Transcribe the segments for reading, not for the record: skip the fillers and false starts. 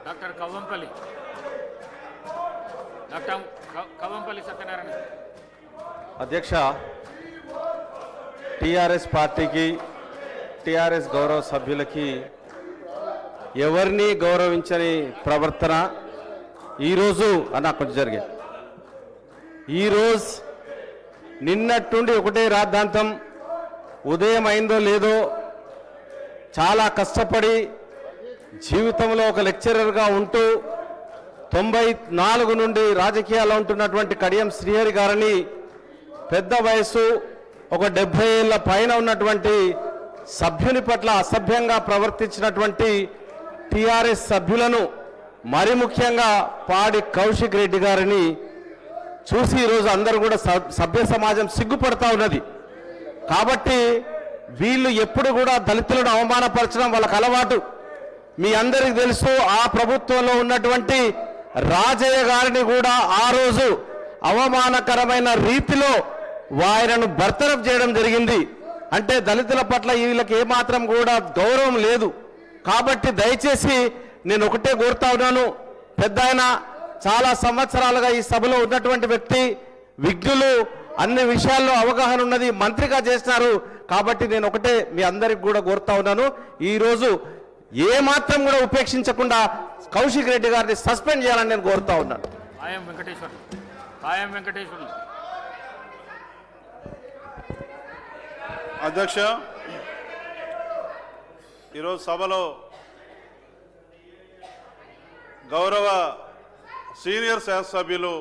Doctor Kavvampalli Satyanarayana. అధ్యక్ష, TRS పార్టీకి TRS గౌరవ సభ్యులకి ఎవరిని గౌరవించని ప్రవర్తన ఈరోజు అన్న కొంచెం జరిగింది. ఈరోజు నిన్నట్టుండి ఒకటే రాద్ధాంతం, ఉదయం అయిందో లేదో చాలా కష్టపడి జీవితంలో ఒక లెక్చరర్గా ఉంటూ 94 నుండి రాజకీయాల్లో ఉంటున్నటువంటి కడియం శ్రీహరి గారిని పెద్ద వయసు ఒక 70 ఏళ్ల పైన ఉన్నటువంటి సభ్యుని పట్ల అసభ్యంగా ప్రవర్తించినటువంటి టిఆర్ఎస్ సభ్యులను, మరి ముఖ్యంగా పాడి కౌశిక్ రెడ్డి గారిని చూసి ఈరోజు అందరూ కూడా సభ్య సమాజం సిగ్గుపడతా ఉన్నది. కాబట్టి వీళ్ళు ఎప్పుడు కూడా దళితులను అవమానపరచడం వాళ్ళకు అలవాటు. మీ అందరికీ తెలుసు, ఆ ప్రభుత్వంలో ఉన్నటువంటి రాజయ్య గారిని కూడా ఆ రోజు అవమానకరమైన రీతిలో ఆయనను బర్తరఫ్ చేయడం జరిగింది. అంటే దళితుల పట్ల వీళ్ళకి ఏమాత్రం కూడా గౌరవం లేదు. కాబట్టి దయచేసి నేను ఒకటే కోరుతా ఉన్నాను, పెద్ద ఆయన చాలా సంవత్సరాలుగా ఈ సభలో ఉన్నటువంటి వ్యక్తి, విజ్ఞులు, అన్ని విషయాల్లో అవగాహన ఉన్నది, మంత్రిగా చేసినారు. కాబట్టి నేను ఒకటే మీ అందరికి కూడా కోరుతా ఉన్నాను, ఈరోజు ఏమాత్రం కూడా ఉపేక్షించకుండా కౌశిక్ రెడ్డి గారిని సస్పెండ్ చేయాలని నేను కోరుతా ఉన్నాను. అధ్యక్ష, ఈరోజు సభలో గౌరవ సీనియర్ శాసనసభ్యులు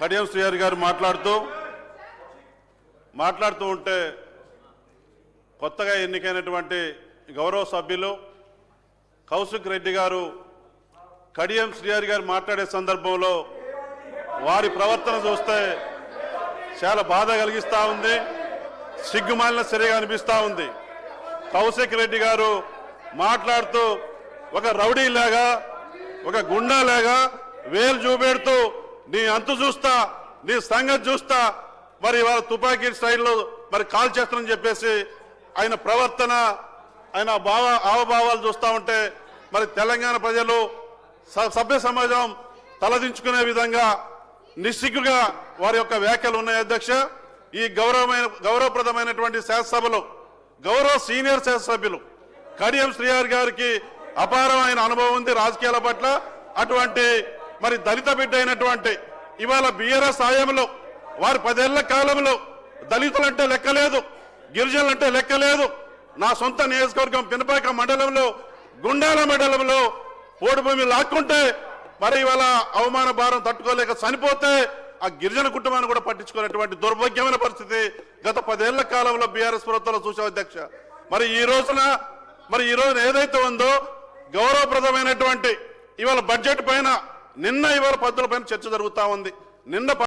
కడియం శ్రీహరి గారు మాట్లాడుతూ ఉంటే కొత్తగా ఎన్నికైనటువంటి గౌరవ సభ్యులు కౌశిక్ రెడ్డి గారు కడియం శ్రీహరి గారు మాట్లాడే సందర్భంలో వారి ప్రవర్తన చూస్తే చాలా బాధ కలిగిస్తూ ఉంది, సిగ్గుమాలిన చర్యగా అనిపిస్తూ ఉంది. కౌశిక్ రెడ్డి గారు మాట్లాడుతూ ఒక రౌడీలాగా, ఒక గుండాలాగా వేలు చూపెడుతూ నీ అంతు చూస్తా, నీ సంగతి చూస్తా, మరి వాళ్ళ తుపాకీ స్టైల్లో మరి కాల్ చేస్తానని చెప్పేసి ఆయన ప్రవర్తన, ఆయన హావభావాలు చూస్తూ ఉంటే మరి తెలంగాణ ప్రజలు, సభ్య సమాజం తలదించుకునే విధంగా నిస్సిగ్గుగా వారి యొక్క వ్యాఖ్యలు ఉన్నాయి. అధ్యక్ష, ఈ గౌరవప్రదమైనటువంటి శాసనసభలో గౌరవ సీనియర్ శాసనసభ్యులు కడియం శ్రీహరి గారికి అపారమైన అనుభవం ఉంది రాజకీయాల పట్ల. అటువంటి మరి దళిత బిడ్డ అయినటువంటి ఇవాళ బీఆర్ఎస్ హయాంలో వారి 10 ఏళ్ల కాలంలో దళితులంటే లెక్కలేదు, గిరిజనులంటే లెక్కలేదు. నా సొంత నియోజకవర్గం పినపాక మండలంలో, గుండాల మండలంలో పోడు భూమి లాక్కుంటే మరి ఇవాళ అవమాన భారం తట్టుకోలేక చనిపోతే ఆ గిరిజన కుటుంబాన్ని కూడా పట్టించుకునేటువంటి దౌర్భాగ్యమైన పరిస్థితి గత 10 ఏళ్ల కాలంలో బీఆర్ఎస్ ప్రభుత్వంలో చూసాం. అధ్యక్ష, మరి ఈ రోజున ఏదైతే ఉందో గౌరవప్రదమైనటువంటి ఇవాళ బడ్జెట్ పైన ఇవాళ పద్ధతుల పైన చర్చ జరుగుతూ ఉంది. నిన్న